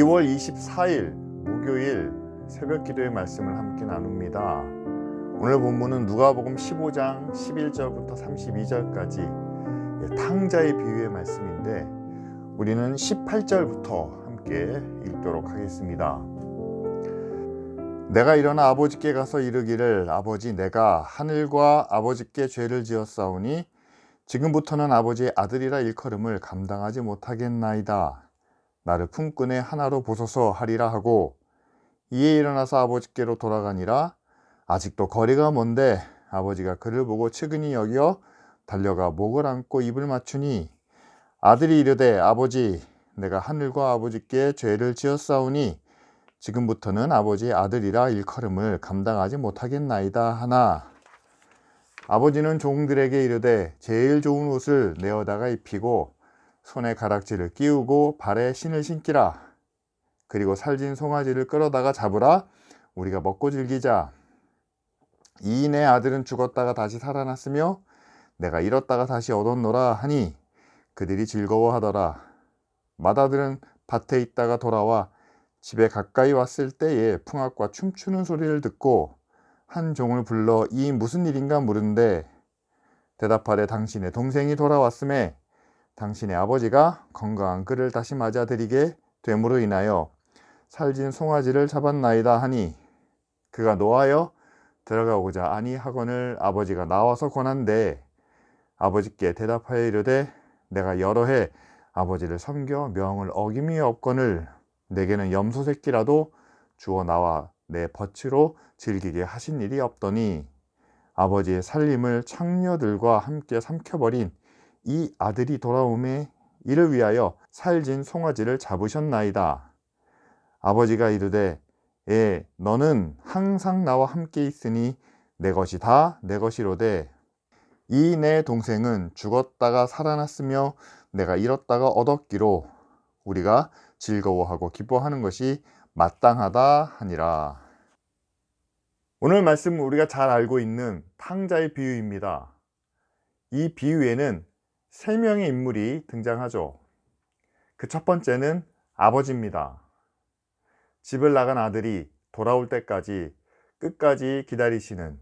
2월 24일 목요일 새벽 기도의 말씀을 함께 나눕니다. 오늘 본문은 누가복음 15장 11절부터 32절까지 탕자의 비유의 말씀인데 우리는 18절부터 함께 읽도록 하겠습니다. 내가 일어나 아버지께 가서 이르기를 아버지 내가 하늘과 아버지께 죄를 지었사오니 지금부터는 아버지의 아들이라 일컬음을 감당하지 못하겠나이다. 나를 품꾼의 하나로 보소서 하리라 하고 이에 일어나서 아버지께로 돌아가니라. 아직도 거리가 먼데 아버지가 그를 보고 측은히 여겨 달려가 목을 안고 입을 맞추니 아들이 이르되 아버지 내가 하늘과 아버지께 죄를 지었사오니 지금부터는 아버지의 아들이라 일컬음을 감당하지 못하겠나이다 하나 아버지는 종들에게 이르되 제일 좋은 옷을 내어다가 입히고 손에 가락지를 끼우고 발에 신을 신기라. 그리고 살진 송아지를 끌어다가 잡으라. 우리가 먹고 즐기자. 이 내 아들은 죽었다가 다시 살아났으며 내가 잃었다가 다시 얻었노라 하니 그들이 즐거워하더라. 맏아들은 밭에 있다가 돌아와 집에 가까이 왔을 때에 풍악과 춤추는 소리를 듣고 한 종을 불러 이 무슨 일인가 물은데 대답하되 당신의 동생이 돌아왔음에 당신의 아버지가 건강한 그를 다시 맞아들이게 됨으로 인하여 살진 송아지를 잡았나이다 하니 그가 노하여 들어가고자 아니하거늘 아버지가 나와서 권한대 아버지께 대답하여 이르되 내가 여러 해 아버지를 섬겨 명을 어김이 없거늘 내게는 염소 새끼라도 주어 나와 내 덫으로 즐기게 하신 일이 없더니 아버지의 살림을 창녀들과 함께 삼켜버린 이 아들이 돌아오매 이를 위하여 살진 송아지를 잡으셨나이다. 아버지가 이르되 너는 항상 나와 함께 있으니 내 것이 다 내 것이로되 이 내 동생은 죽었다가 살아났으며 내가 잃었다가 얻었기로 우리가 즐거워하고 기뻐하는 것이 마땅하다 하니라. 오늘 말씀은 우리가 잘 알고 있는 탕자의 비유입니다. 이 비유에는 세 명의 인물이 등장하죠. 그 첫 번째는 아버지입니다. 집을 나간 아들이 돌아올 때까지 끝까지 기다리시는,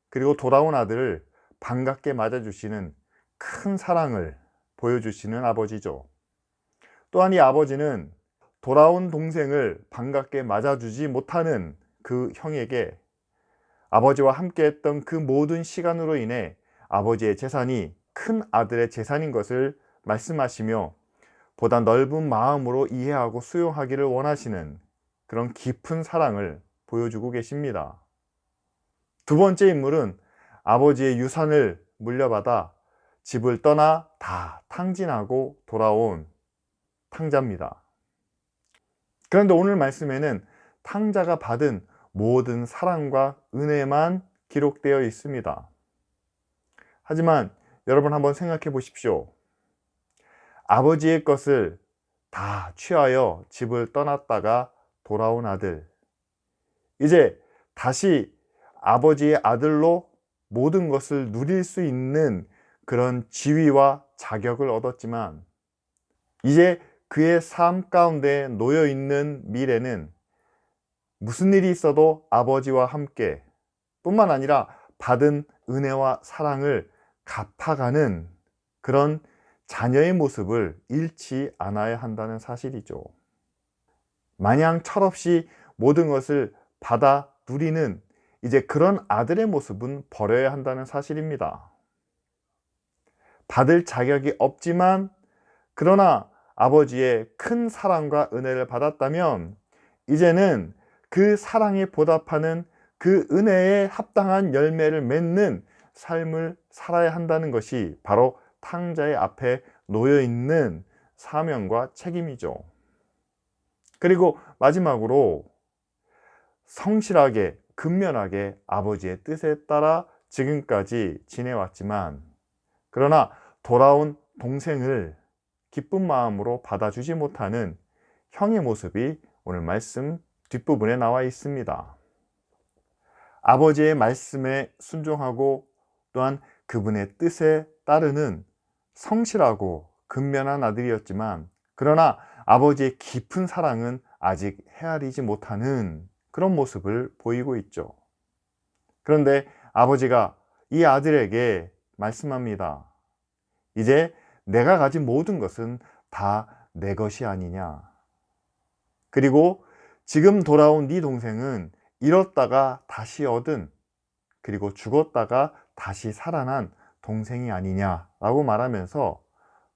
그리고 돌아온 아들을 반갑게 맞아주시는 큰 사랑을 보여주시는 아버지죠. 또한 이 아버지는 돌아온 동생을 반갑게 맞아주지 못하는 그 형에게 아버지와 함께 했던 그 모든 시간으로 인해 아버지의 재산이 큰 아들의 재산인 것을 말씀하시며 보다 넓은 마음으로 이해하고 수용하기를 원하시는 그런 깊은 사랑을 보여주고 계십니다. 두 번째 인물은 아버지의 유산을 물려받아 집을 떠나 다 탕진하고 돌아온 탕자입니다. 그런데 오늘 말씀에는 탕자가 받은 모든 사랑과 은혜만 기록되어 있습니다. 하지만 여러분 한번 생각해 보십시오. 아버지의 것을 다 취하여 집을 떠났다가 돌아온 아들, 이제 다시 아버지의 아들로 모든 것을 누릴 수 있는 그런 지위와 자격을 얻었지만 이제 그의 삶 가운데 놓여 있는 미래는 무슨 일이 있어도 아버지와 함께 뿐만 아니라 받은 은혜와 사랑을 갚아가는 그런 자녀의 모습을 잃지 않아야 한다는 사실이죠. 마냥 철없이 모든 것을 받아 누리는 이제 그런 아들의 모습은 버려야 한다는 사실입니다. 받을 자격이 없지만 그러나 아버지의 큰 사랑과 은혜를 받았다면 이제는 그 사랑에 보답하는 그 은혜에 합당한 열매를 맺는 삶을 살아야 한다는 것이 바로 탕자의 앞에 놓여 있는 사명과 책임이죠. 그리고 마지막으로 성실하게 근면하게 아버지의 뜻에 따라 지금까지 지내왔지만 그러나 돌아온 동생을 기쁜 마음으로 받아주지 못하는 형의 모습이 오늘 말씀 뒷부분에 나와 있습니다. 아버지의 말씀에 순종하고 또한 그분의 뜻에 따르는 성실하고 근면한 아들이었지만 그러나 아버지의 깊은 사랑은 아직 헤아리지 못하는 그런 모습을 보이고 있죠. 그런데 아버지가 이 아들에게 말씀합니다. 이제 내가 가진 모든 것은 다 내 것이 아니냐. 그리고 지금 돌아온 네 동생은 잃었다가 다시 얻은, 그리고 죽었다가 다시 살아난 동생이 아니냐라고 말하면서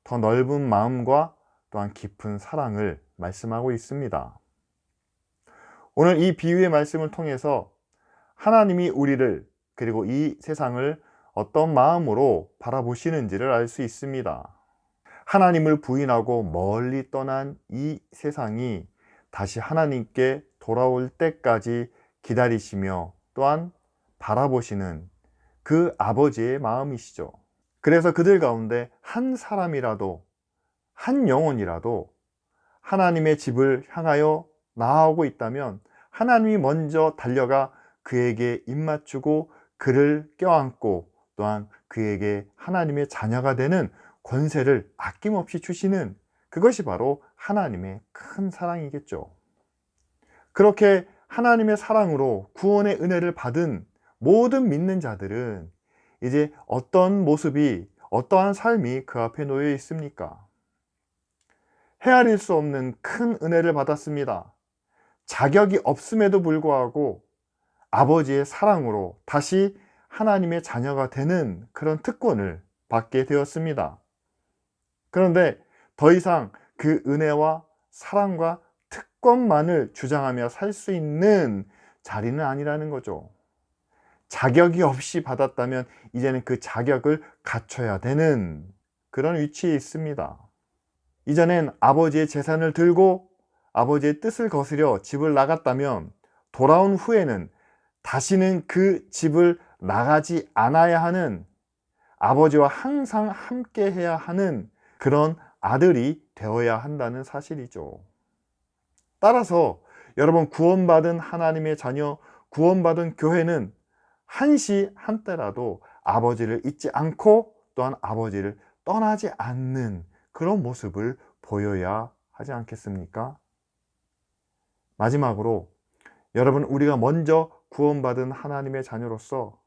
더 넓은 마음과 또한 깊은 사랑을 말씀하고 있습니다. 오늘 이 비유의 말씀을 통해서 하나님이 우리를, 그리고 이 세상을 어떤 마음으로 바라보시는지를 알 수 있습니다. 하나님을 부인하고 멀리 떠난 이 세상이 다시 하나님께 돌아올 때까지 기다리시며 또한 바라보시는 그 아버지의 마음이시죠. 그래서 그들 가운데 한 사람이라도, 한 영혼이라도 하나님의 집을 향하여 나아오고 있다면 하나님이 먼저 달려가 그에게 입맞추고 그를 껴안고 또한 그에게 하나님의 자녀가 되는 권세를 아낌없이 주시는, 그것이 바로 하나님의 큰 사랑이겠죠. 그렇게 하나님의 사랑으로 구원의 은혜를 받은 모든 믿는 자들은 이제 어떤 모습이, 어떠한 삶이 그 앞에 놓여 있습니까? 헤아릴 수 없는 큰 은혜를 받았습니다. 자격이 없음에도 불구하고 아버지의 사랑으로 다시 하나님의 자녀가 되는 그런 특권을 받게 되었습니다. 그런데 더 이상 그 은혜와 사랑과 특권만을 주장하며 살 수 있는 자리는 아니라는 거죠. 자격이 없이 받았다면 이제는 그 자격을 갖춰야 되는 그런 위치에 있습니다. 이전엔 아버지의 재산을 들고 아버지의 뜻을 거스려 집을 나갔다면 돌아온 후에는 다시는 그 집을 나가지 않아야 하는, 아버지와 항상 함께 해야 하는 그런 아들이 되어야 한다는 사실이죠. 따라서 여러분, 구원받은 하나님의 자녀, 구원받은 교회는 한시 한때라도 아버지를 잊지 않고 또한 아버지를 떠나지 않는 그런 모습을 보여야 하지 않겠습니까? 마지막으로 여러분, 우리가 먼저 구원받은 하나님의 자녀로서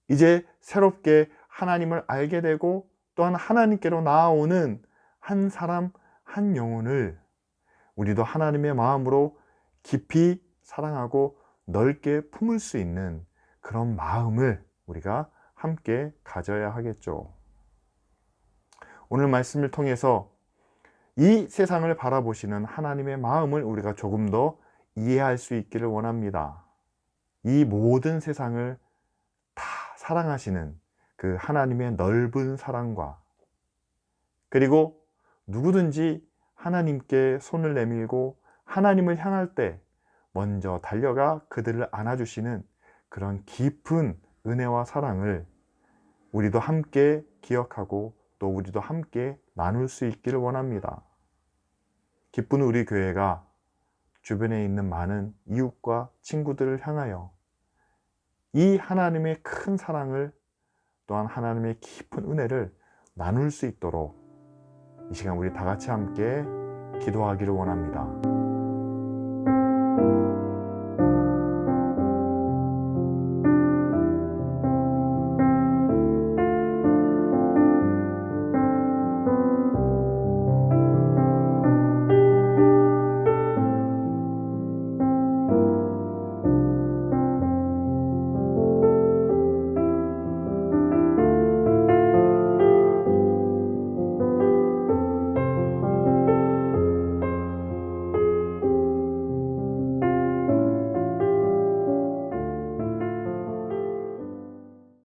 이제 새롭게 하나님을 알게 되고 또한 하나님께로 나아오는 한 사람, 한 영혼을 우리도 하나님의 마음으로 깊이 사랑하고 넓게 품을 수 있는 그런 마음을 우리가 함께 가져야 하겠죠. 오늘 말씀을 통해서 이 세상을 바라보시는 하나님의 마음을 우리가 조금 더 이해할 수 있기를 원합니다. 이 모든 세상을 다 사랑하시는 그 하나님의 넓은 사랑과, 그리고 누구든지 하나님께 손을 내밀고 하나님을 향할 때 먼저 달려가 그들을 안아주시는 그런 깊은 은혜와 사랑을 우리도 함께 기억하고 또 우리도 함께 나눌 수 있기를 원합니다. 기쁜 우리 교회가 주변에 있는 많은 이웃과 친구들을 향하여 이 하나님의 큰 사랑을, 또한 하나님의 깊은 은혜를 나눌 수 있도록 이 시간 우리 다 같이 함께 기도하기를 원합니다.